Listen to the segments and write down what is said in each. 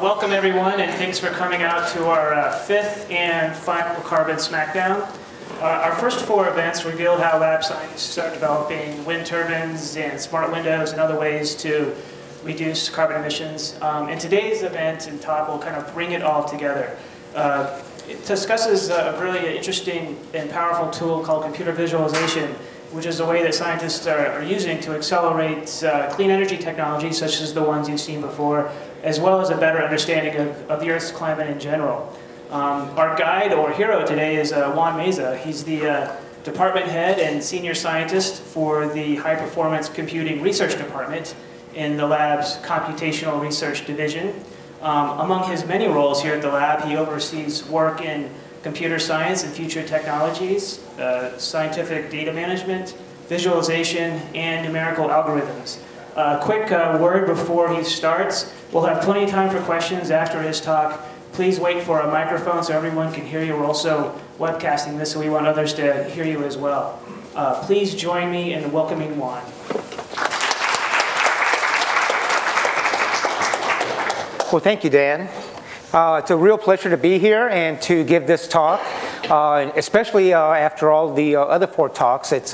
Welcome everyone, and thanks for coming out to our fifth and final Carbon Smackdown. Our first four events revealed how lab scientists are developing wind turbines and smart windows and other ways to reduce carbon emissions. And today's event and talk will kind of bring it all together. It discusses a really interesting and powerful tool called computer visualization, which is a way that scientists are using to accelerate clean energy technologies such as the ones you've seen before, as well as a better understanding of the Earth's climate in general. Our guide or hero today is Juan Meza. He's the department head and senior scientist for the High Performance Computing Research Department in the lab's Computational Research Division. Among his many roles here at the lab, he oversees work in computer science and future technologies, scientific data management, visualization, and numerical algorithms. Quick word before he starts. We'll have plenty of time for questions after his talk. Please wait for a microphone so everyone can hear you. We're also webcasting this, so we want others to hear you as well. Please join me in welcoming Juan. Well, thank you, Dan. It's a real pleasure to be here and to give this talk, especially after all the other four talks. It's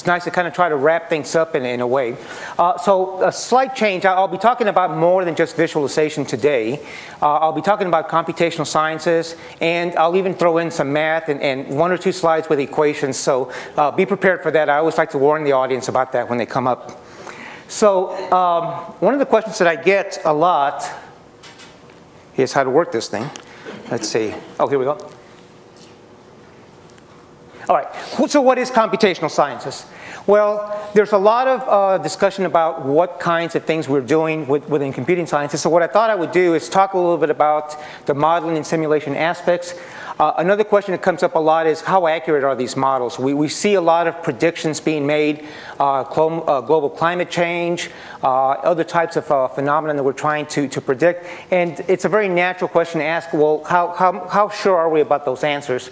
nice to kind of try to wrap things up in a way. So a slight change. I'll be talking about more than just visualization today. I'll be talking about computational sciences, and I'll even throw in some math and one or two slides with equations. So be prepared for that. I always like to warn the audience about that when they come up. So one of the questions that I get a lot is how to work this thing. Let's see. Oh, here we go. All right. So what is computational sciences? Well, there's a lot of discussion about what kinds of things we're doing within computing sciences. So what I thought I would do is talk a little bit about the modeling and simulation aspects. Another question that comes up a lot is how accurate are these models? We see a lot of predictions being made, global climate change, other types of phenomena that we're trying to predict. And it's a very natural question to ask, well, how sure are we about those answers?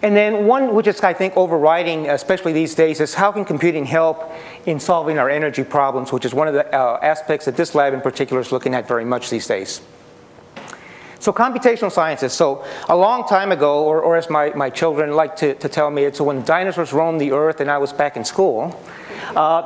And then one which is, I think, overriding, especially these days, is how can computing help in solving our energy problems, which is one of the aspects that this lab in particular is looking at very much these days. So computational sciences. So a long time ago, or as my children like to tell me, it's when dinosaurs roamed the earth and I was back in school,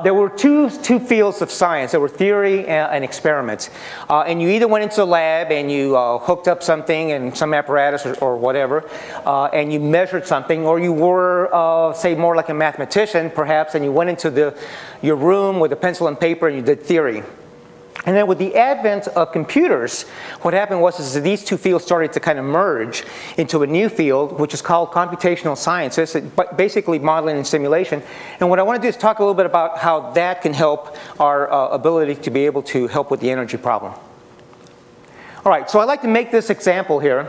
there were two fields of science. There were theory and experiments. And you either went into the lab and you hooked up something and some apparatus or whatever, and you measured something, or you were, say, more like a mathematician, perhaps, and you went into your room with a pencil and paper and you did theory. And then with the advent of computers, what happened was that these two fields started to kind of merge into a new field, which is called computational sciences, basically modeling and simulation. And what I want to do is talk a little bit about how that can help our ability to be able to help with the energy problem. All right, so I'd like to make this example here.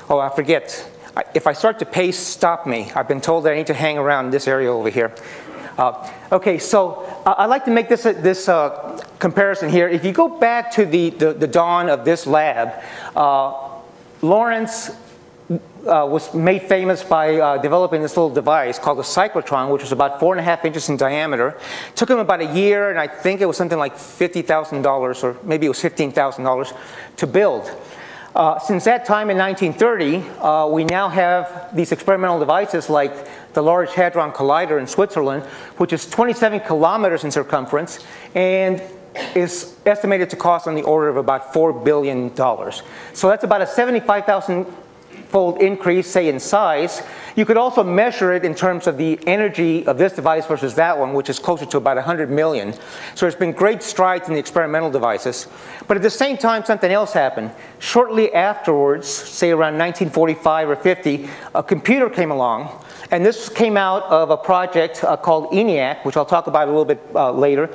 Oh, I forget. If I start to pace, stop me. I've been told that I need to hang around this area over here. Okay, so I'd like to make this comparison here. If you go back to the dawn of this lab, Lawrence was made famous by developing this little device called a cyclotron, which was about 4.5 inches in diameter. It took him about a year, and I think it was something like $50,000, or maybe it was $15,000 to build. Since that time in 1930, we now have these experimental devices like the Large Hadron Collider in Switzerland, which is 27 kilometers in circumference and is estimated to cost on the order of about $4 billion. So that's about a 75,000-fold increase, say, in size. You could also measure it in terms of the energy of this device versus that one, which is closer to about 100 million. So there's been great strides in the experimental devices. But at the same time, something else happened. Shortly afterwards, say around 1945 or 50, a computer came along. And this came out of a project called ENIAC, which I'll talk about a little bit later.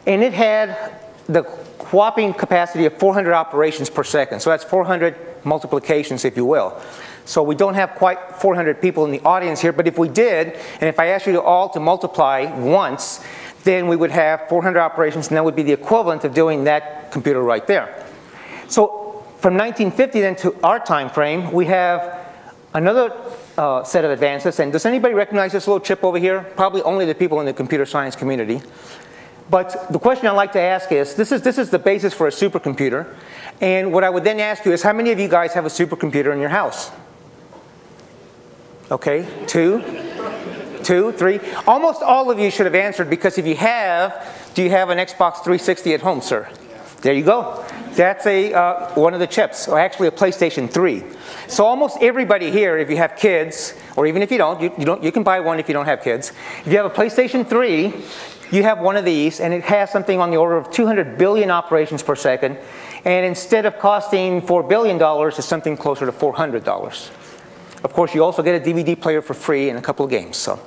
And it had the whopping capacity of 400 operations per second. So that's 400 multiplications, if you will. So we don't have quite 400 people in the audience here, but if we did, and if I asked you all to multiply once, then we would have 400 operations, and that would be the equivalent of doing that computer right there. So from 1950 then to our time frame, we have another set of advances. And does anybody recognize this little chip over here? Probably only the people in the computer science community. But the question I like to ask is, this is the basis for a supercomputer. And what I would then ask you is, how many of you guys have a supercomputer in your house? Okay, 2, 3. Almost all of you should have answered, because if you have, do you have an Xbox 360 at home, sir? There you go. That's one of the chips, or actually a PlayStation 3. So almost everybody here, if you have kids, or even if you don't, you can buy one if you don't have kids. If you have a PlayStation 3, you have one of these, and it has something on the order of 200 billion operations per second. And instead of costing $4 billion, it's something closer to $400. Of course, you also get a DVD player for free and a couple of games. So.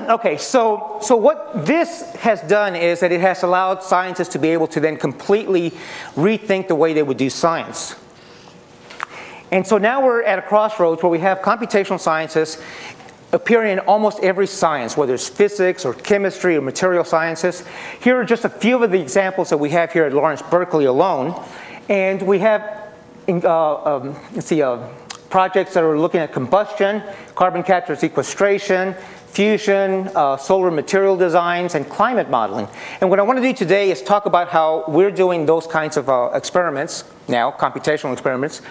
Okay, so what this has done is that it has allowed scientists to be able to then completely rethink the way they would do science. And so now we're at a crossroads where we have computational sciences appearing in almost every science, whether it's physics or chemistry or material sciences. Here are just a few of the examples that we have here at Lawrence Berkeley alone. And we have, projects that are looking at combustion, carbon capture sequestration, fusion, solar material designs, and climate modeling. And what I want to do today is talk about how we're doing those kinds of experiments now, computational experiments,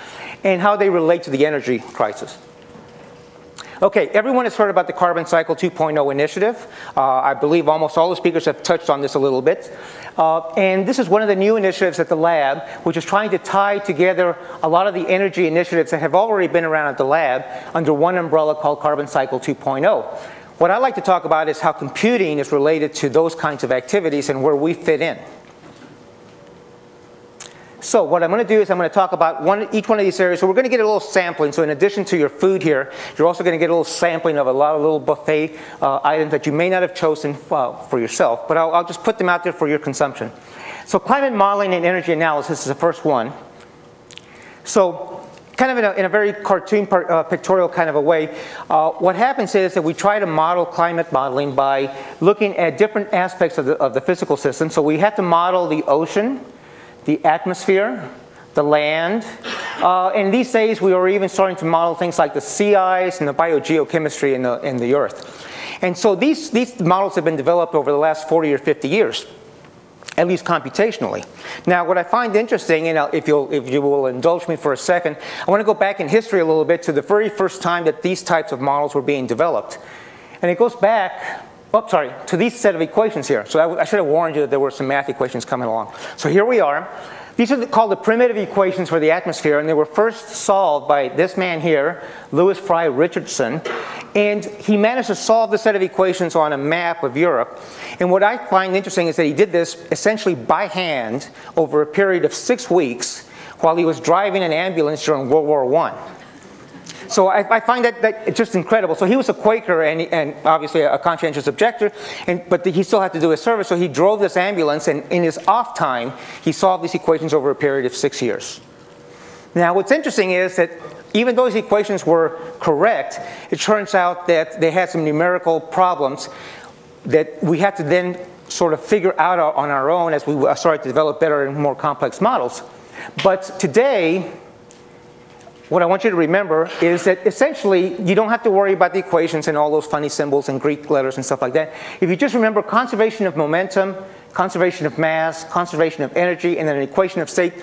and how they relate to the energy crisis. Okay, everyone has heard about the Carbon Cycle 2.0 initiative. I believe almost all the speakers have touched on this a little bit. And this is one of the new initiatives at the lab, which is trying to tie together a lot of the energy initiatives that have already been around at the lab under one umbrella called Carbon Cycle 2.0. What I like to talk about is how computing is related to those kinds of activities and where we fit in. So what I'm going to do is I'm going to talk about each one of these areas. So we're going to get a little sampling. So in addition to your food here, you're also going to get a little sampling of a lot of little buffet items that you may not have chosen for yourself. But I'll just put them out there for your consumption. So climate modeling and energy analysis is the first one. So kind of in a very cartoon, pictorial kind of a way, what happens is that we try to model climate modeling by looking at different aspects of the physical system. So we have to model the ocean, the atmosphere, the land, and these days we are even starting to model things like the sea ice and the biogeochemistry in the earth. And so these models have been developed over the last 40 or 50 years, at least computationally. Now what I find interesting, and if you will indulge me for a second, I want to go back in history a little bit to the very first time that these types of models were being developed. And it goes back, to these set of equations here. So I should have warned you that there were some math equations coming along. So here we are. These are called the primitive equations for the atmosphere, and they were first solved by this man here, Lewis Fry Richardson. And he managed to solve the set of equations on a map of Europe. And what I find interesting is that he did this essentially by hand over a period of 6 weeks while he was driving an ambulance during World War I. So I find that just incredible. So he was a Quaker and obviously a conscientious objector, but he still had to do his service. So he drove this ambulance, and in his off time, he solved these equations over a period of 6 years. Now what's interesting is that even though those equations were correct, it turns out that they had some numerical problems that we had to then sort of figure out on our own as we started to develop better and more complex models. But today, what I want you to remember is that essentially you don't have to worry about the equations and all those funny symbols and Greek letters and stuff like that. If you just remember conservation of momentum, conservation of mass, conservation of energy, and then an equation of state,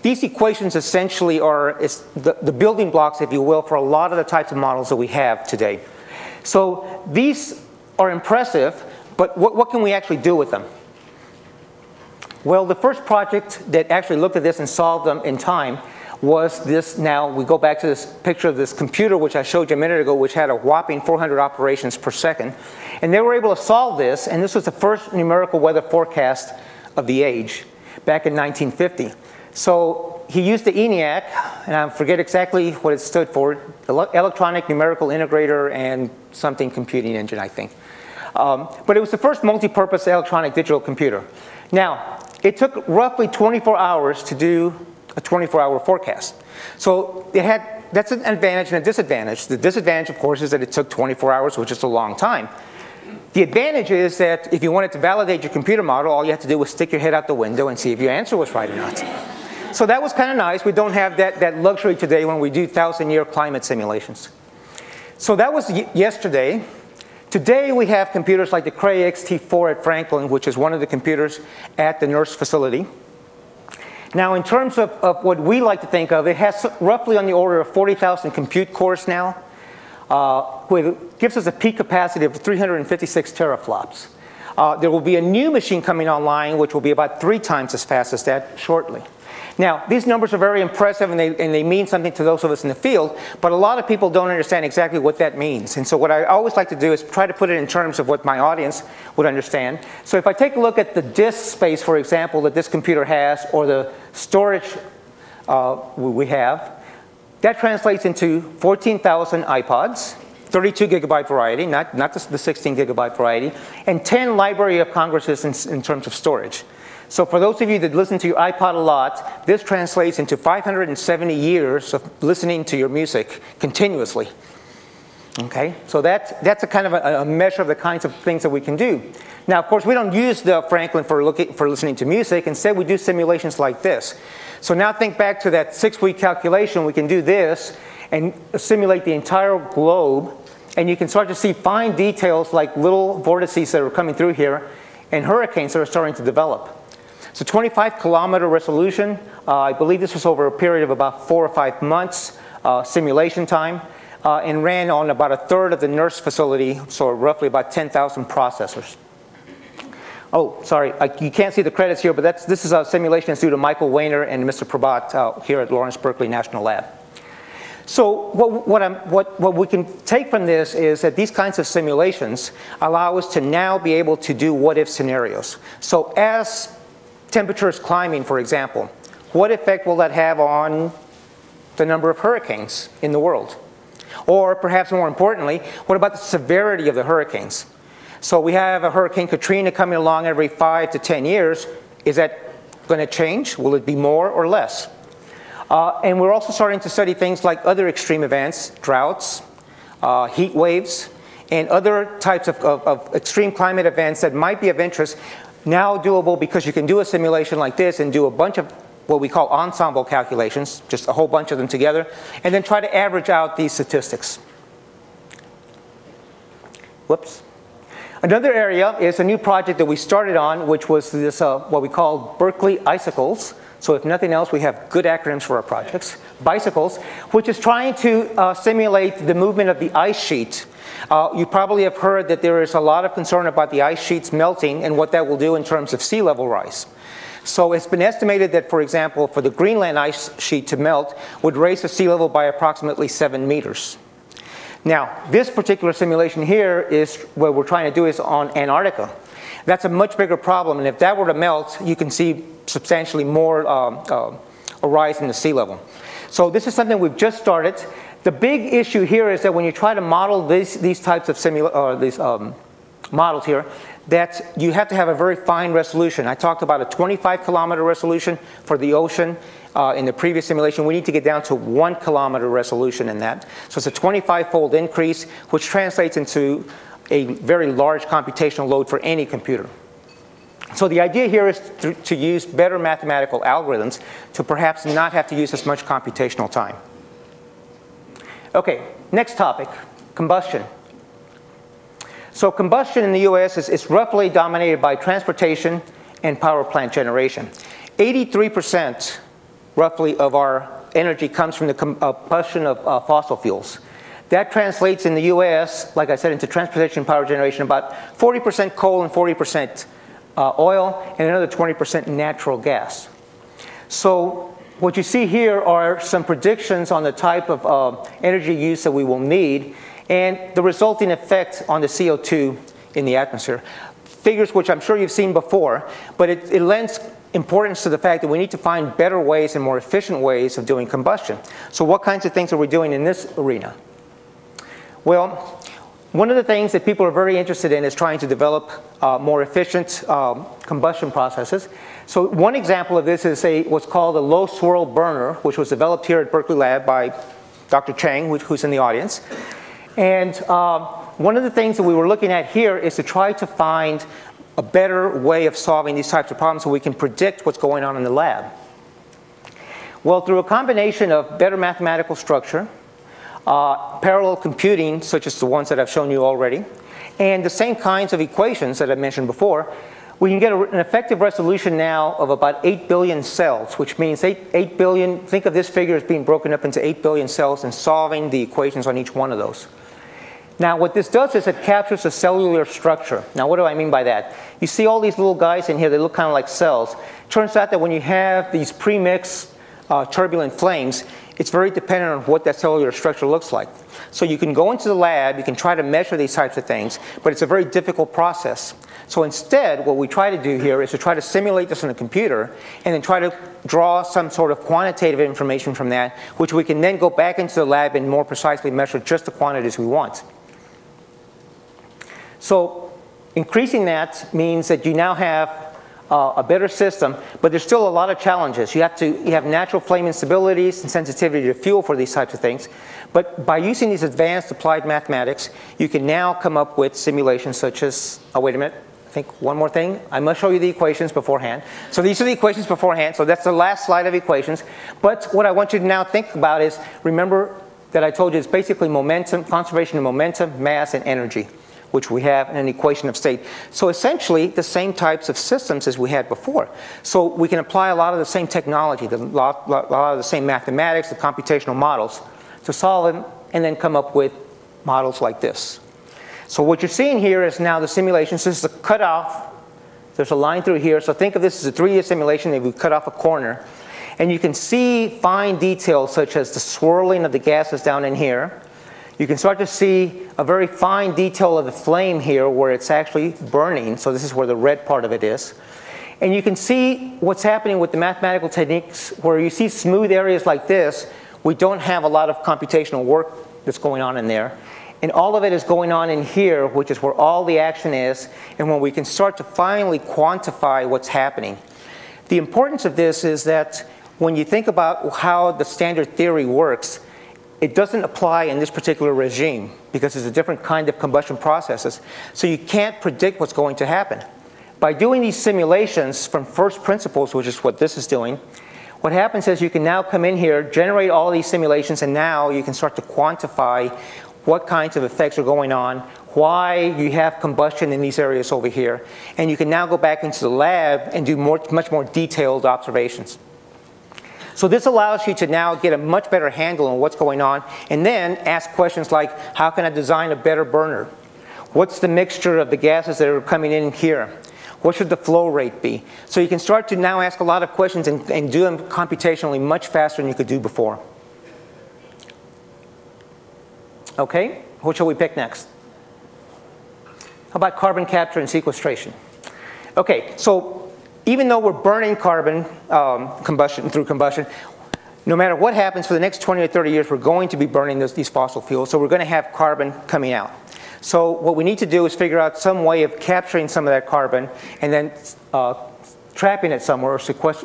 these equations essentially are the building blocks, if you will, for a lot of the types of models that we have today. So these are impressive, but what can we actually do with them? Well, the first project that actually looked at this and solved them in time was this. Now we go back to this picture of this computer which I showed you a minute ago, which had a whopping 400 operations per second. And they were able to solve this, and this was the first numerical weather forecast of the age back in 1950. So he used the ENIAC, and I forget exactly what it stood for, Electronic Numerical Integrator and something computing engine, I think. But it was the first multi-purpose electronic digital computer. Now, it took roughly 24 hours to do a 24-hour forecast. So that's an advantage and a disadvantage. The disadvantage, of course, is that it took 24 hours, which is a long time. The advantage is that if you wanted to validate your computer model, all you had to do was stick your head out the window and see if your answer was right or not. So that was kind of nice. We don't have that luxury today when we do 1,000-year climate simulations. So that was yesterday. Today we have computers like the Cray XT4 at Franklin, which is one of the computers at the NERSC facility. Now in terms of what we like to think of, it has roughly on the order of 40,000 compute cores now, which gives us a peak capacity of 356 teraflops. There will be a new machine coming online which will be about 3 times as fast as that shortly. Now, these numbers are very impressive and they mean something to those of us in the field, but a lot of people don't understand exactly what that means. And so what I always like to do is try to put it in terms of what my audience would understand. So if I take a look at the disk space, for example, that this computer has, or the storage we have, that translates into 14,000 iPods, 32 gigabyte variety, not the 16 gigabyte variety, and 10 Library of Congresses in terms of storage. So for those of you that listen to your iPod a lot, this translates into 570 years of listening to your music continuously. Okay, so that's a kind of a measure of the kinds of things that we can do. Now, of course, we don't use the Franklin for listening to music. Instead, we do simulations like this. So now think back to that 6-week calculation. We can do this and simulate the entire globe. And you can start to see fine details like little vortices that are coming through here and hurricanes that are starting to develop. So 25-kilometer resolution. I believe this was over a period of about 4 or 5 months simulation time. And ran on about a third of the NERSC facility, so roughly about 10,000 processors. Oh, sorry, you can't see the credits here, but this is a simulation that's due to Michael Weiner and Mr. Prabat here at Lawrence Berkeley National Lab. So what we can take from this is that these kinds of simulations allow us to now be able to do what-if scenarios. So as temperature is climbing, for example, what effect will that have on the number of hurricanes in the world? Or perhaps more importantly, what about the severity of the hurricanes? So we have a Hurricane Katrina coming along every 5 to 10 years. Is that going to change? Will it be more or less? And we're also starting to study things like other extreme events, droughts, heat waves, and other types of extreme climate events that might be of interest, now doable because you can do a simulation like this and do a bunch of what we call ensemble calculations, just a whole bunch of them together, and then try to average out these statistics. Whoops. Another area is a new project that we started on, which was this, what we call Berkeley Icicles. So if nothing else, we have good acronyms for our projects. Bicycles, which is trying to simulate the movement of the ice sheet. You probably have heard that there is a lot of concern about the ice sheets melting and what that will do in terms of sea level rise. So it's been estimated that, for example, for the Greenland ice sheet to melt would raise the sea level by approximately 7 meters. Now, this particular simulation here is what we're trying to do is on Antarctica. That's a much bigger problem, and if that were to melt, you can see substantially more a rise in the sea level. So this is something we've just started. The big issue here is that when you try to model these types of models here, that you have to have a very fine resolution. I talked about a 25-kilometer resolution for the ocean in the previous simulation. We need to get down to 1-kilometer resolution in that. So it's a 25-fold increase, which translates into a very large computational load for any computer. So the idea here is to use better mathematical algorithms to perhaps not have to use as much computational time. Okay, next topic, combustion. So combustion in the US is roughly dominated by transportation and power plant generation. 83% roughly of our energy comes from the combustion of fossil fuels. That translates in the US, like I said, into transportation and power generation, about 40% coal and 40% oil, and another 20% natural gas. So what you see here are some predictions on the type of energy use that we will need and the resulting effect on the CO2 in the atmosphere. Figures which I'm sure you've seen before, but it lends importance to the fact that we need to find better ways and more efficient ways of doing combustion. So what kinds of things are we doing in this arena? Well, one of the things that people are very interested in is trying to develop more efficient combustion processes. So one example of this is what's called a low swirl burner, which was developed here at Berkeley Lab by Dr. Chang, who's in the audience. And one of the things that we were looking at here is to try to find a better way of solving these types of problems so we can predict what's going on in the lab. Well, through a combination of better mathematical structure, parallel computing, such as the ones that I've shown you already, And the same kinds of equations that I mentioned before, we can get an effective resolution now of about 8 billion cells, which means 8 billion, think of this figure as being broken up into 8 billion cells and solving the equations on each one of those. Now what this does is it captures the cellular structure. Now what do I mean by that? You see all these little guys in here, they look kind of like cells. It turns out that when you have these pre-mixed turbulent flames, it's very dependent on what that cellular structure looks like. So you can go into the lab, you can try to measure these types of things, but it's a very difficult process. So instead, what we try to do here is to try to simulate this on a computer and then try to draw some sort of quantitative information from that, which we can then go back into the lab and more precisely measure just the quantities we want. So increasing that means that you now have a better system, but there's still a lot of challenges. You have natural flame instabilities and sensitivity to fuel for these types of things. But by using these advanced applied mathematics, you can now come up with simulations such as, oh wait a minute, I think one more thing. I must show you the equations beforehand. So these are the equations beforehand, so that's the last slide of equations. But what I want you to now think about is, remember that I told you it's basically momentum, conservation of momentum, mass, and energy, which we have in an equation of state. So essentially the same types of systems as we had before. So we can apply a lot of the same technology, a lot of the same mathematics, the computational models to solve them and then come up with models like this. So what you're seeing here is now the simulations. This is a cutoff. There's a line through here. So think of this as a 3D simulation that we cut off a corner. And you can see fine details such as the swirling of the gases down in here. You can start to see a very fine detail of the flame here where it's actually burning. So this is where the red part of it is. And you can see what's happening with the mathematical techniques where you see smooth areas like this. We don't have a lot of computational work that's going on in there. And all of it is going on in here, which is where all the action is, and when we can start to finally quantify what's happening. The importance of this is that when you think about how the standard theory works, it doesn't apply in this particular regime because it's a different kind of combustion processes. So you can't predict what's going to happen. By doing these simulations from first principles, which is what this is doing, what happens is you can now come in here, generate all these simulations, and now you can start to quantify what kinds of effects are going on, why you have combustion in these areas over here. And you can now go back into the lab and do much more detailed observations. So this allows you to now get a much better handle on what's going on and then ask questions like, how can I design a better burner? What's the mixture of the gases that are coming in here? What should the flow rate be? So you can start to now ask a lot of questions and do them computationally much faster than you could do before. Okay, what shall we pick next? How about carbon capture and sequestration? Okay, so even though we're burning carbon through combustion, no matter what happens for the next 20 or 30 years, we're going to be burning these fossil fuels, so we're going to have carbon coming out. So what we need to do is figure out some way of capturing some of that carbon and then trapping it somewhere,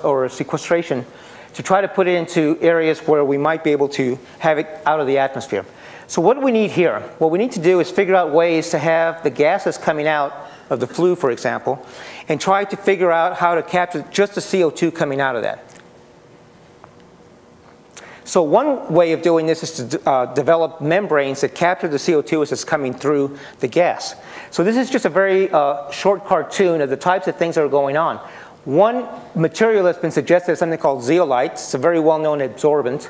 or sequestration, to try to put it into areas where we might be able to have it out of the atmosphere. So what do we need here? What we need to do is figure out ways to have the gases coming out of the flue, for example, and try to figure out how to capture just the CO2 coming out of that. So one way of doing this is to develop membranes that capture the CO2 as it's coming through the gas. So this is just a very short cartoon of the types of things that are going on. One material that's been suggested is something called zeolites. It's a very well-known absorbent.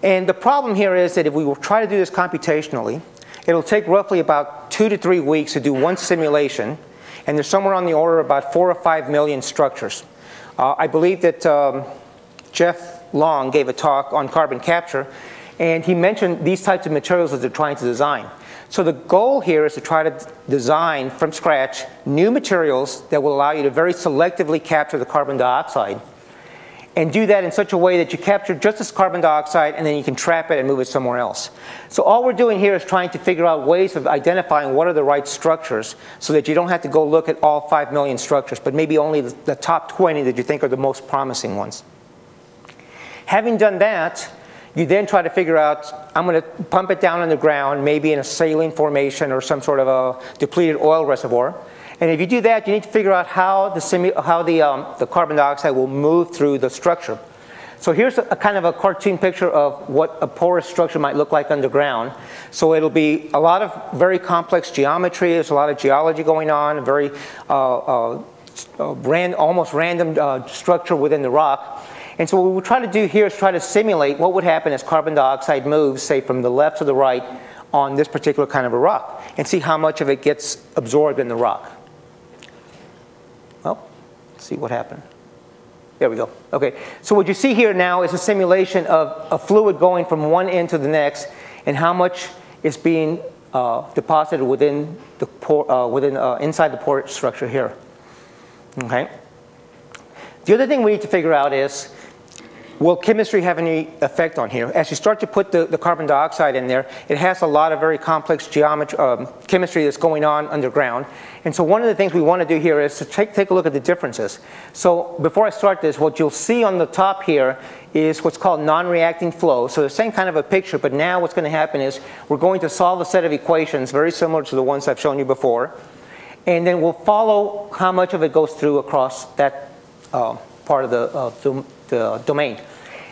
And the problem here is that if we will try to do this computationally, it'll take roughly about 2 to 3 weeks to do one simulation, and there's somewhere on the order of about 4 or 5 million structures. I believe that Jeff Long gave a talk on carbon capture, and he mentioned these types of materials that they're trying to design. So the goal here is to try to design from scratch new materials that will allow you to very selectively capture the carbon dioxide, and do that in such a way that you capture just this carbon dioxide and then you can trap it and move it somewhere else. So all we're doing here is trying to figure out ways of identifying what are the right structures so that you don't have to go look at all 5 million structures, but maybe only the top 20 that you think are the most promising ones. Having done that, you then try to figure out, I'm going to pump it down on the ground, maybe in a saline formation or some sort of a depleted oil reservoir. And if you do that, you need to figure out how the carbon dioxide will move through the structure. So here's a kind of a cartoon picture of what a porous structure might look like underground. So it'll be a lot of very complex geometry. There's a lot of geology going on, a very almost random structure within the rock. And so what we'll try to do here is try to simulate what would happen as carbon dioxide moves, say, from the left to the right on this particular kind of a rock, and see how much of it gets absorbed in the rock. Well, let's see what happened. There we go. Okay, so what you see here now is a simulation of a fluid going from one end to the next, and how much is being deposited within the inside the pore structure here. Okay. The other thing we need to figure out is, will chemistry have any effect on here? As you start to put the carbon dioxide in there, it has a lot of very complex chemistry that's going on underground. And so one of the things we want to do here is to take a look at the differences. So before I start this, what you'll see on the top here is what's called non-reacting flow. So the same kind of a picture, but now what's going to happen is we're going to solve a set of equations very similar to the ones I've shown you before. And then we'll follow how much of it goes through across that part of the domain.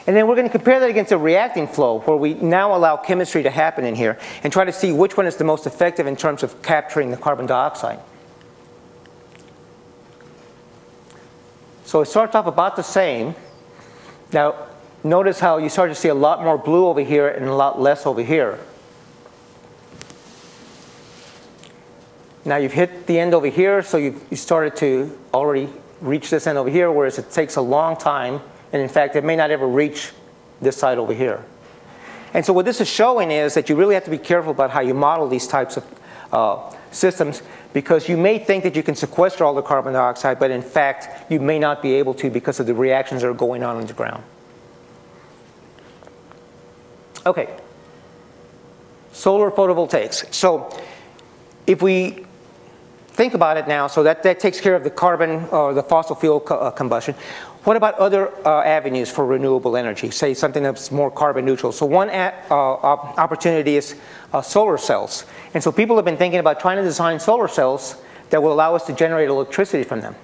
And then we're going to compare that against a reacting flow, where we now allow chemistry to happen in here, and try to see which one is the most effective in terms of capturing the carbon dioxide. So it starts off about the same. Now, notice how you start to see a lot more blue over here and a lot less over here. Now you've hit the end over here, so you started to already reach this end over here, whereas it takes a long time, and in fact, it may not ever reach this side over here. And so what this is showing is that you really have to be careful about how you model these types of systems, because you may think that you can sequester all the carbon dioxide, but in fact, you may not be able to because of the reactions that are going on underground. Okay, solar photovoltaics. So if we think about it now, so that takes care of the carbon or the fossil fuel combustion. What about other avenues for renewable energy, say something that's more carbon neutral? So one opportunity is solar cells. And so people have been thinking about trying to design solar cells that will allow us to generate electricity from them.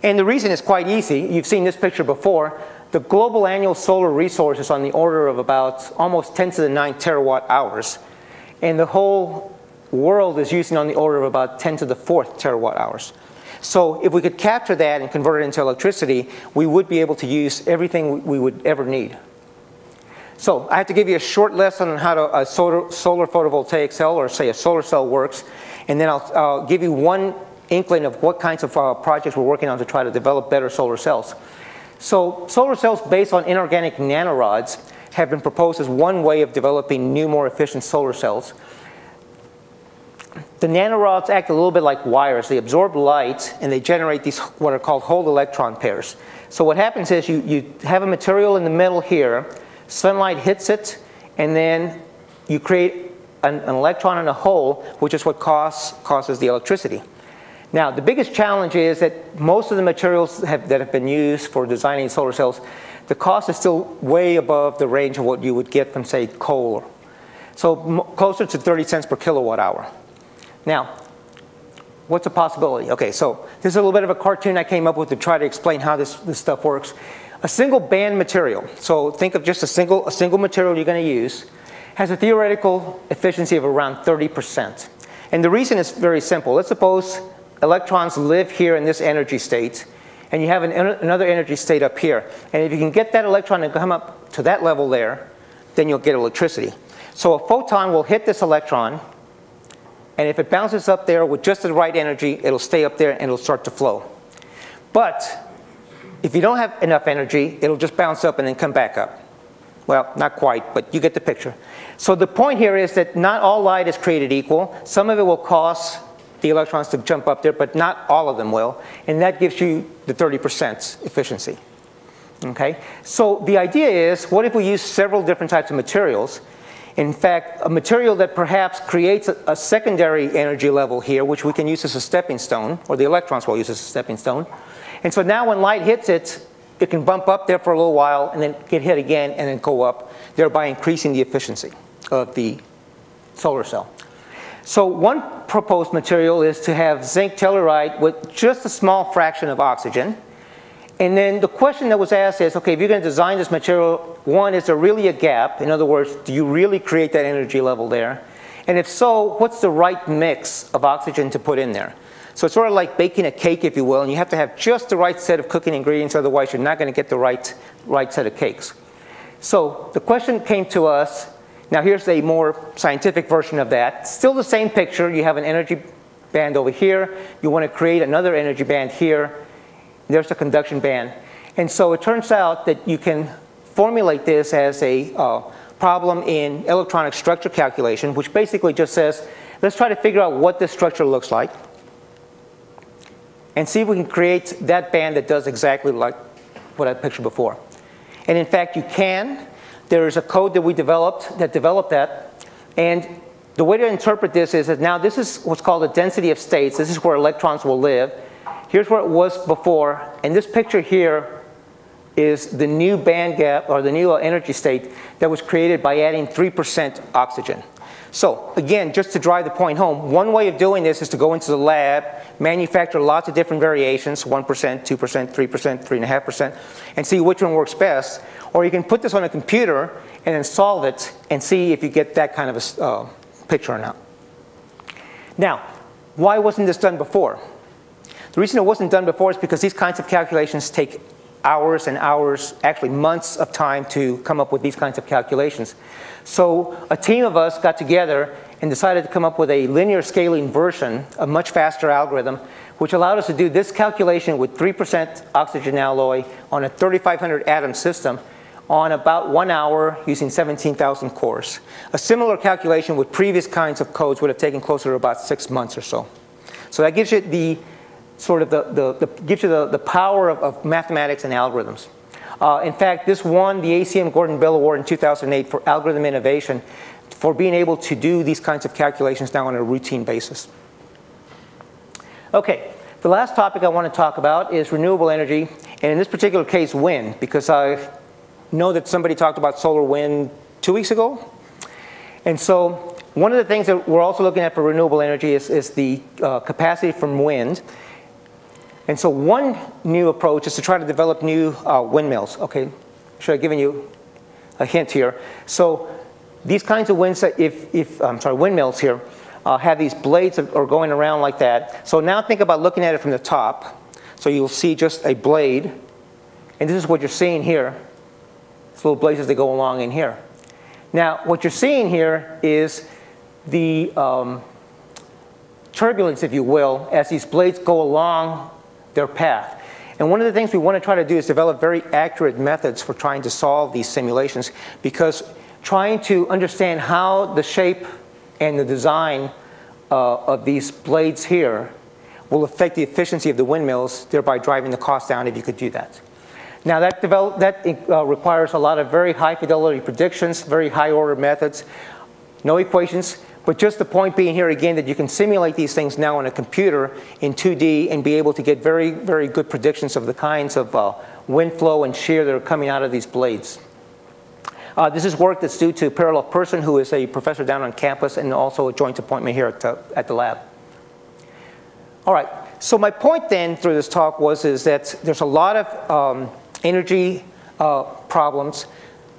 And the reason is quite easy. You've seen this picture before. The global annual solar resource is on the order of about almost 10 to the 9 terawatt hours. And the whole world is using on the order of about 10 to the 4th terawatt hours. So if we could capture that and convert it into electricity, we would be able to use everything we would ever need. So I have to give you a short lesson on how a solar photovoltaic cell, or say a solar cell, works. And then I'll give you one inkling of what kinds of projects we're working on to try to develop better solar cells. So solar cells based on inorganic nanorods have been proposed as one way of developing new, more efficient solar cells. The nanorods act a little bit like wires. They absorb light, and they generate these what are called whole electron pairs. So what happens is you have a material in the middle here, sunlight hits it, and then you create an electron in a hole, which is what causes the electricity. Now, the biggest challenge is that most of the materials that have been used for designing solar cells, the cost is still way above the range of what you would get from, say, coal. So closer to 30 cents per kilowatt hour. Now, what's a possibility? Okay, so this is a little bit of a cartoon I came up with to try to explain how this stuff works. A single band material, so think of just a single material you're going to use, has a theoretical efficiency of around 30%. And the reason is very simple. Let's suppose electrons live here in this energy state, and you have another energy state up here. And if you can get that electron to come up to that level there, then you'll get electricity. So a photon will hit this electron, and if it bounces up there with just the right energy, it'll stay up there and it'll start to flow. But if you don't have enough energy, it'll just bounce up and then come back up. Well, not quite, but you get the picture. So the point here is that not all light is created equal. Some of it will cause the electrons to jump up there, but not all of them will. And that gives you the 30% efficiency. Okay? So the idea is, what if we use several different types of materials? In fact, a material that perhaps creates a secondary energy level here, which we can use as a stepping stone, or the electrons will use as a stepping stone. And so now when light hits it, it can bump up there for a little while and then get hit again and then go up, thereby increasing the efficiency of the solar cell. So one proposed material is to have zinc telluride with just a small fraction of oxygen. And then the question that was asked is, okay, if you're going to design this material, one, is there really a gap? In other words, do you really create that energy level there? And if so, what's the right mix of oxygen to put in there? So it's sort of like baking a cake, if you will, and you have to have just the right set of cooking ingredients, otherwise you're not going to get the right set of cakes. So the question came to us. Now here's a more scientific version of that. Still the same picture. You have an energy band over here. You want to create another energy band here. There's the conduction band. And so it turns out that you can formulate this as a problem in electronic structure calculation, which basically just says, let's try to figure out what this structure looks like and see if we can create that band that does exactly like what I pictured before. And in fact, you can. There is a code that we developed that. And the way to interpret this is that now this is what's called a density of states. This is where electrons will live. Here's where it was before, and this picture here is the new band gap, or the new energy state that was created by adding 3% oxygen. So again, just to drive the point home, one way of doing this is to go into the lab, manufacture lots of different variations, 1%, 2%, 3%, 3.5%, and see which one works best. Or you can put this on a computer and then solve it and see if you get that kind of a picture or not. Now, why wasn't this done before? The reason it wasn't done before is because these kinds of calculations take hours and hours, actually months of time to come up with these kinds of calculations. So a team of us got together and decided to come up with a linear scaling version, a much faster algorithm, which allowed us to do this calculation with 3% oxygen alloy on a 3,500 atom system on about 1 hour using 17,000 cores. A similar calculation with previous kinds of codes would have taken closer to about 6 months or so. So that gives you the the power of mathematics and algorithms. In fact, this won the ACM Gordon Bell Award in 2008 for algorithm innovation for being able to do these kinds of calculations now on a routine basis. Okay, the last topic I want to talk about is renewable energy, and in this particular case, wind, because I know that somebody talked about solar wind 2 weeks ago. And so one of the things that we're also looking at for renewable energy is the capacity from wind. And so one new approach is to try to develop new windmills. Okay, should have given you a hint here. So these kinds of windmills here have these blades that are going around like that. So now think about looking at it from the top. So you'll see just a blade, and this is what you're seeing here. These little blades as they go along in here. Now what you're seeing here is the turbulence, if you will, as these blades go along their path. And one of the things we want to try to do is develop very accurate methods for trying to solve these simulations, because trying to understand how the shape and the design of these blades here will affect the efficiency of the windmills, thereby driving the cost down if you could do that. Now that requires a lot of very high fidelity predictions, very high order methods, no equations. But just the point being here again that you can simulate these things now on a computer in 2D and be able to get very, very good predictions of the kinds of wind flow and shear that are coming out of these blades. This is work that's due to Parallel Person, who is a professor down on campus and also a joint appointment here at the lab. All right, so my point then through this talk is that there's a lot of energy problems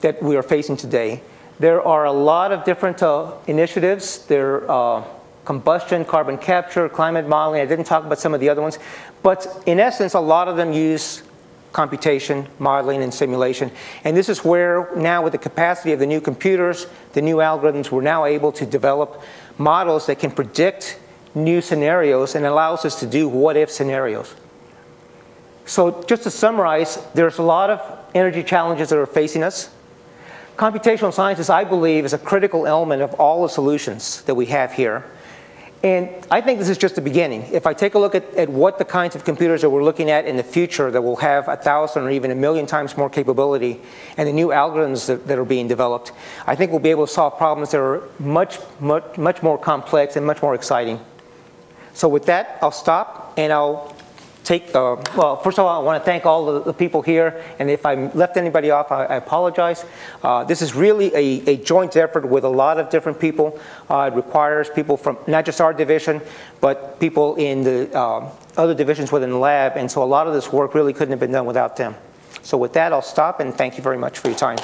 that we are facing today. There are a lot of different initiatives. There are combustion, carbon capture, climate modeling. I didn't talk about some of the other ones. But in essence, a lot of them use computation, modeling, and simulation. And this is where now with the capacity of the new computers, the new algorithms, we're now able to develop models that can predict new scenarios and allows us to do what-if scenarios. So just to summarize, there's a lot of energy challenges that are facing us. Computational sciences, I believe, is a critical element of all the solutions that we have here. And I think this is just the beginning. If I take a look at what the kinds of computers that we're looking at in the future that will have 1,000 or even 1,000,000 times more capability, and the new algorithms that are being developed, I think we'll be able to solve problems that are much more complex and much more exciting. So with that, I'll stop and I'll well, first of all, I want to thank all the people here, and if I left anybody off, I apologize. This is really a joint effort with a lot of different people. It requires people from not just our division, but people in the other divisions within the lab, and so a lot of this work really couldn't have been done without them. So with that, I'll stop, and thank you very much for your time.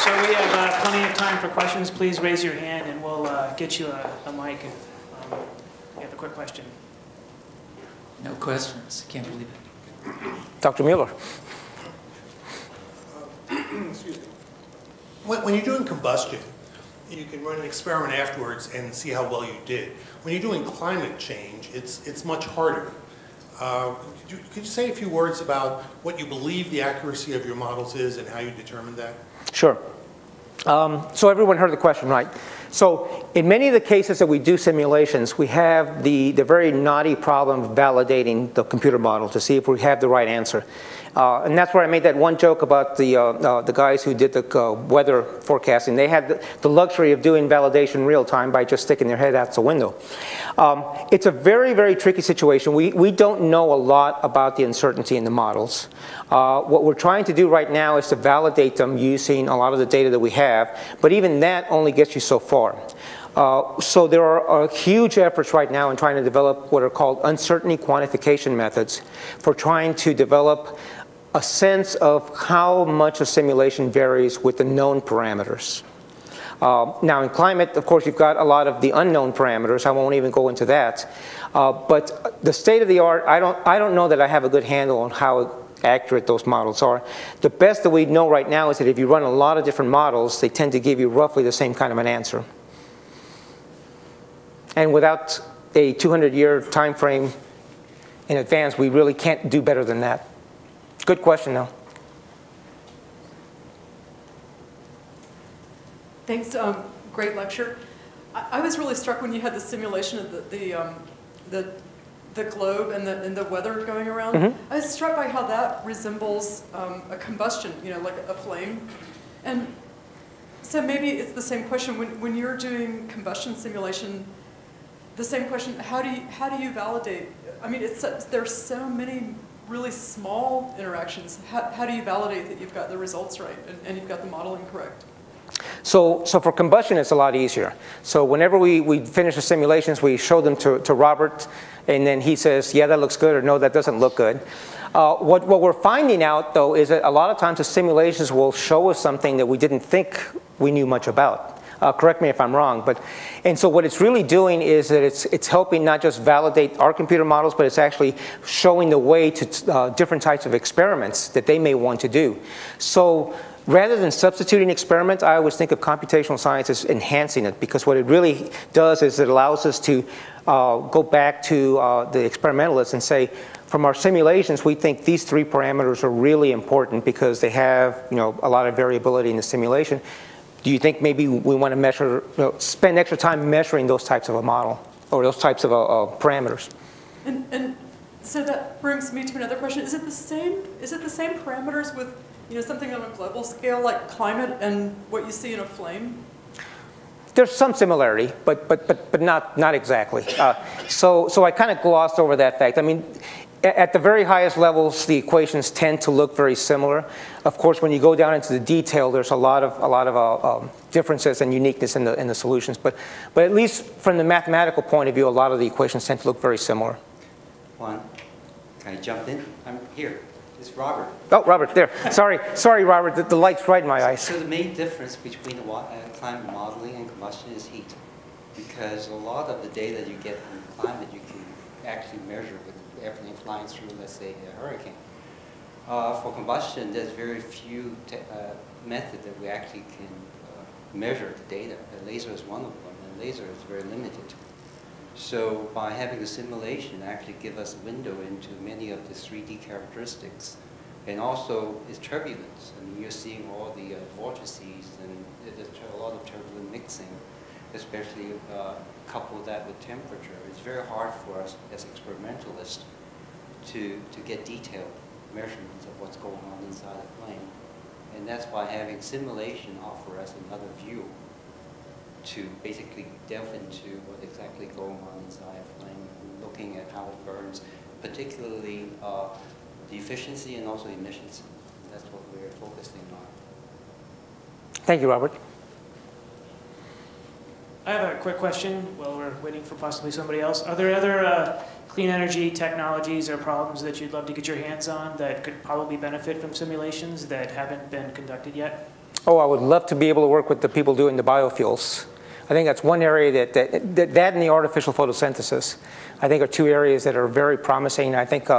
So we have plenty of time for questions. Please raise your hand, and we'll get you a mic if you have a quick question. No questions. Can't believe it. Dr. Mueller. Excuse me. When you're doing combustion, you can run an experiment afterwards and see how well you did. When you're doing climate change, it's much harder. Could you say a few words about what you believe the accuracy of your models is and how you determine that? Sure. So everyone heard the question, right? So in many of the cases that we do simulations, we have the very knotty problem of validating the computer model to see if we have the right answer. And that's where I made that one joke about the guys who did the weather forecasting. They had the luxury of doing validation real time by just sticking their head out the window. It's a very, very tricky situation. We don't know a lot about the uncertainty in the models. What we're trying to do right now is to validate them using a lot of the data that we have, but even that only gets you so far. So there are huge efforts right now in trying to develop what are called uncertainty quantification methods for trying to develop a sense of how much a simulation varies with the known parameters. Now in climate, of course, you've got a lot of the unknown parameters. I won't even go into that. But the state of the art, I don't know that I have a good handle on how accurate those models are. The best that we know right now is that if you run a lot of different models, they tend to give you roughly the same kind of an answer. And without a 200-year time frame in advance, we really can't do better than that. Good question, though. Thanks. Great lecture. I was really struck when you had the simulation of the globe and the weather going around. Mm-hmm. I was struck by how that resembles a combustion, like a flame. And so maybe it's the same question when you're doing combustion simulation. The same question: how do you validate? I mean, there's so many really small interactions. How do you validate that you've got the results right and you've got the modeling correct? So for combustion, it's a lot easier. So whenever we finish the simulations, we show them to Robert, and then he says, yeah, that looks good, or no, that doesn't look good. What we're finding out, though, is that a lot of times the simulations will show us something that we didn't think we knew much about. Correct me if I'm wrong, and so what it's really doing is that it's helping not just validate our computer models, but it's actually showing the way to different types of experiments that they may want to do. So rather than substituting experiments, I always think of computational science as enhancing it, because what it really does is it allows us to go back to the experimentalists and say, from our simulations, we think these three parameters are really important because they have a lot of variability in the simulation. Do you think maybe we want to measure, spend extra time measuring those types of a model or those types of parameters? And so that brings me to another question: Is it the same parameters with something on a global scale like climate and what you see in a flame? There's some similarity, but not exactly. So I kind of glossed over that fact. I mean, at the very highest levels, the equations tend to look very similar. Of course, when you go down into the detail, there's a lot of differences and uniqueness in the solutions. But at least from the mathematical point of view, a lot of the equations tend to look very similar. Juan, can I jump in? I'm here. It's Robert. Oh, Robert, there. Sorry, Robert. The light's right in my eyes. So the main difference between climate modeling and combustion is heat, because a lot of the data you get from climate you can actually measure with everything flying through, let's say, a hurricane. For combustion, there's very few methods that we actually can measure the data. A laser is one of them, and laser is very limited. So by having a simulation actually give us a window into many of the 3D characteristics. And also its turbulence. I mean, you're seeing all the vortices and there's a lot of turbulent mixing, especially couple that with temperature. It's very hard for us as experimentalists to get detailed measurements of what's going on inside a flame. And that's why having simulation offers us another view to basically delve into what exactly going on inside a flame, looking at how it burns, particularly the efficiency and also emissions. That's what we're focusing on. Thank you, Robert. I have a quick question while we're waiting for possibly somebody else. Are there other clean energy technologies or problems that you'd love to get your hands on that could probably benefit from simulations that haven't been conducted yet? Oh, I would love to be able to work with the people doing the biofuels. I think that's one area that and the artificial photosynthesis, I think, are two areas that are very promising. I think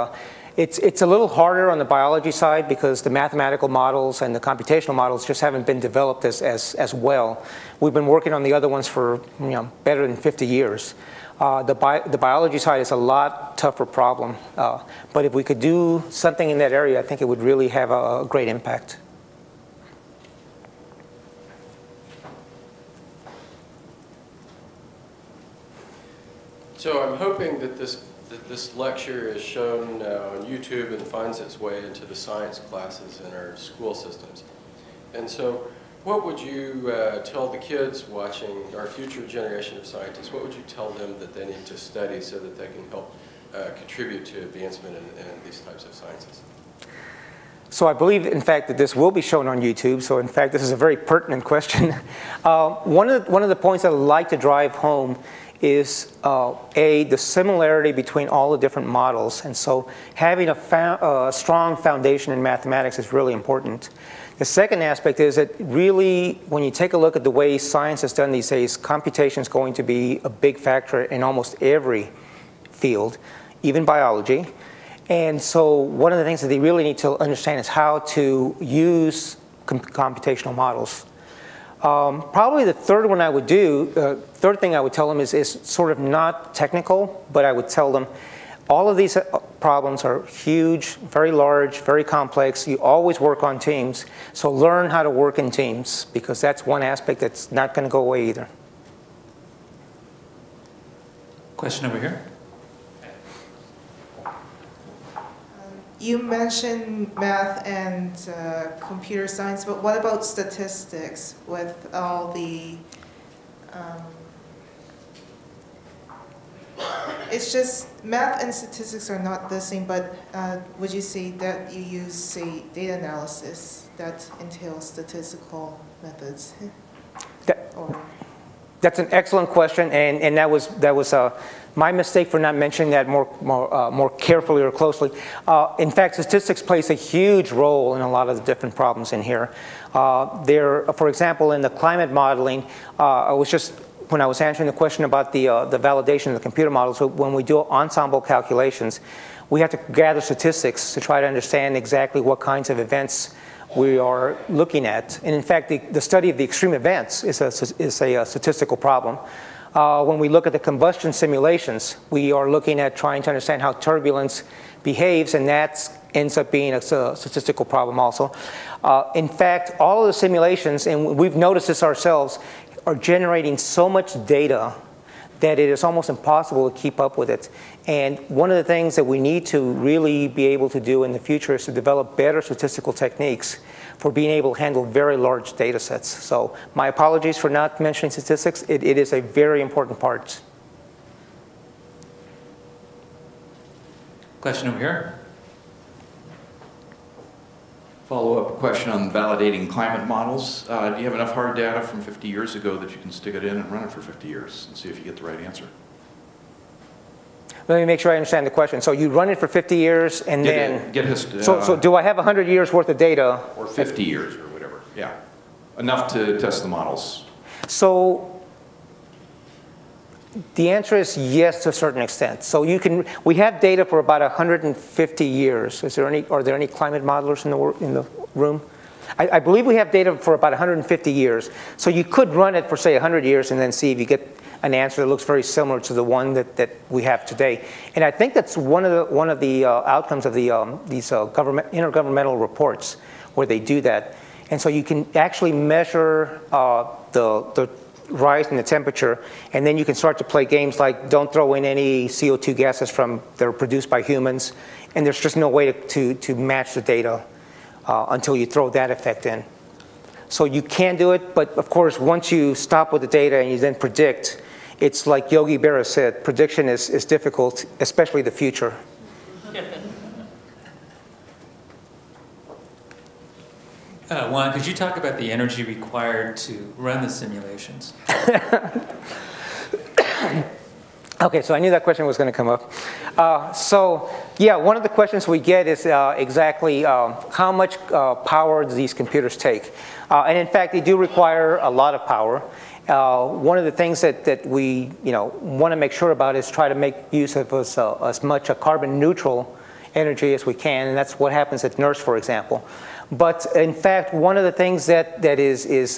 it's a little harder on the biology side because the mathematical models and the computational models just haven't been developed as well. We've been working on the other ones for better than 50 years. The biology side is a lot tougher problem. But if we could do something in that area, I think it would really have a great impact. So I'm hoping that this lecture is shown on YouTube and finds its way into the science classes in our school systems. And so what would you tell the kids watching, our future generation of scientists, what would you tell them that they need to study so that they can help contribute to advancement in these types of sciences? So I believe, in fact, that this will be shown on YouTube. So in fact, this is a very pertinent question. One of the points that I'd like to drive home is the similarity between all the different models. And so having a strong foundation in mathematics is really important. The second aspect is that really, when you take a look at the way science is done these days, computation is going to be a big factor in almost every field, even biology. And so one of the things that they really need to understand is how to use computational models. Probably the third one I would do, third thing I would tell them is sort of not technical, but I would tell them all of these problems are huge, very large, very complex. You always work on teams, so learn how to work in teams because that's one aspect that's not going to go away either. Question over here. You mentioned math and computer science, but what about statistics with all the, it's just math and statistics are not the same, but would you say that you use, say, data analysis that entails statistical methods? That's an excellent question, and that was my mistake for not mentioning that more carefully or closely. In fact, statistics plays a huge role in a lot of the different problems in here. For example, in the climate modeling, when I was answering the question about the validation of the computer models, so when we do ensemble calculations, we have to gather statistics to try to understand exactly what kinds of events we are looking at. And in fact, the study of the extreme events is a statistical problem. When we look at the combustion simulations, we are looking at trying to understand how turbulence behaves, and that ends up being a statistical problem also. In fact, all of the simulations, and we've noticed this ourselves, are generating so much data that it is almost impossible to keep up with it. And one of the things that we need to really be able to do in the future is to develop better statistical techniques for being able to handle very large data sets. So my apologies for not mentioning statistics. It is a very important part. Question over here. Follow-up question on validating climate models. Do you have enough hard data from 50 years ago that you can stick it in and run it for 50 years and see if you get the right answer? Let me make sure I understand the question. So you run it for 50 years and so do I have 100 years worth of data? Or 50 years or whatever, yeah. Enough to test the models. So the answer is yes to a certain extent. So we have data for about 150 years. Are there any climate modelers in the room? I believe we have data for about 150 years. So you could run it for, say, 100 years and then see if you get an answer that looks very similar to the one that we have today. And I think that's one of the outcomes of these intergovernmental reports where they do that. And so you can actually measure the rise in the temperature, and then you can start to play games like don't throw in any CO2 gases that are produced by humans, and there's just no way to match the data until you throw that effect in. So you can do it, but of course, once you stop with the data and you then predict, it's like Yogi Berra said, prediction is difficult, especially the future. Juan, could you talk about the energy required to run the simulations? Okay, so I knew that question was going to come up. So yeah, one of the questions we get is exactly how much power do these computers take? And in fact, they do require a lot of power. One of the things that we want to make sure about is try to make use of as much a carbon neutral energy as we can, and that's what happens at NERSC, for example. But in fact, one of the things that is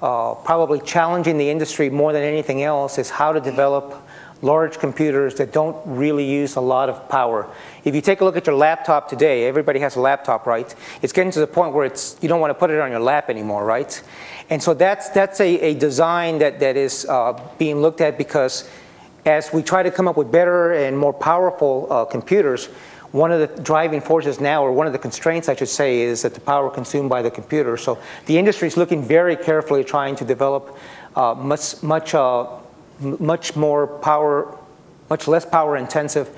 probably challenging the industry more than anything else is how to develop large computers that don't really use a lot of power. If you take a look at your laptop today, everybody has a laptop, right? It's getting to the point where you don't want to put it on your lap anymore, right? And so that's a design that is being looked at, because as we try to come up with better and more powerful computers, one of the driving forces now, or one of the constraints, I should say, is that the power consumed by the computer. So the industry is looking very carefully, trying to develop much less power-intensive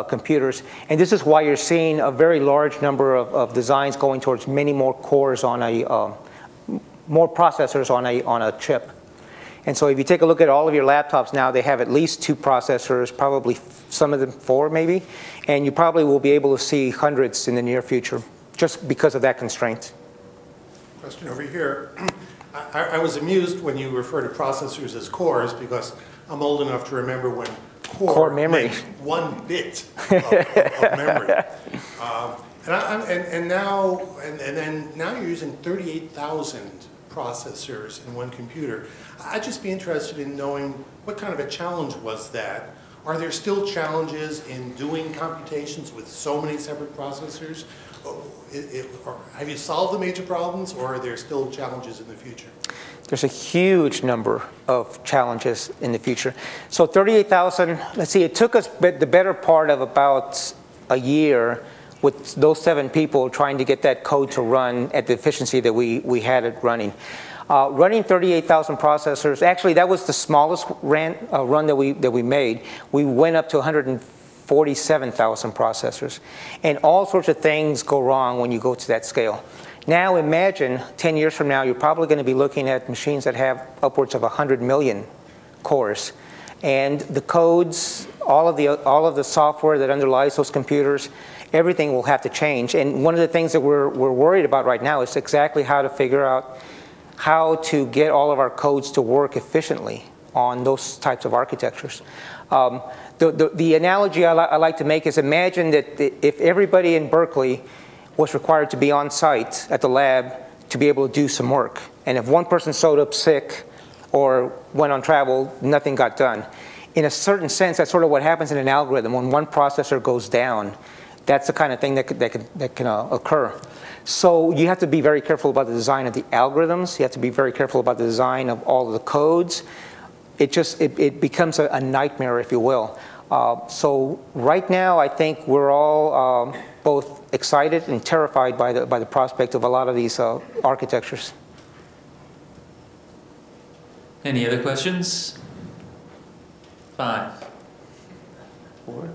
computers. And this is why you're seeing a very large number of designs going towards many more cores on more processors on a chip. And so if you take a look at all of your laptops now, they have at least 2 processors, probably some of them 4 maybe, and you probably will be able to see hundreds in the near future, just because of that constraint. Question over here. I was amused when you refer to processors as cores, because I'm old enough to remember when core memory, meant 1 bit of memory. And now you're using 38,000 processors in one computer. I'd just be interested in knowing what kind of a challenge was that. Are there still challenges in doing computations with so many separate processors? Have you solved the major problems, or are there still challenges in the future? There's a huge number of challenges in the future. So 38,000, let's see, it took us the better part of about a year with those 7 people trying to get that code to run at the efficiency that we had it running. Running 38,000 processors, actually that was the smallest run that we made. We went up to 147,000 processors. And all sorts of things go wrong when you go to that scale. Now imagine 10 years from now, you're probably going to be looking at machines that have upwards of 100 million cores. And the codes, all of the software that underlies those computers, everything will have to change. And one of the things that we're worried about right now is exactly how to figure out how to get all of our codes to work efficiently on those types of architectures. The analogy I like to make is, imagine that if everybody in Berkeley was required to be on site at the lab to be able to do some work, and if one person showed up sick or went on travel, nothing got done. In a certain sense, that's sort of what happens in an algorithm. When one processor goes down, that's the kind of thing that can occur. So you have to be very careful about the design of the algorithms. You have to be very careful about the design of all of the codes. It becomes a nightmare, if you will. So right now, I think we're all both excited and terrified by the prospect of a lot of these architectures. Any other questions? 5, 4,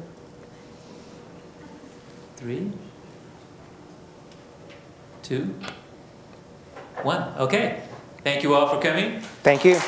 3, 2, 1. Okay. Thank you all for coming. Thank you.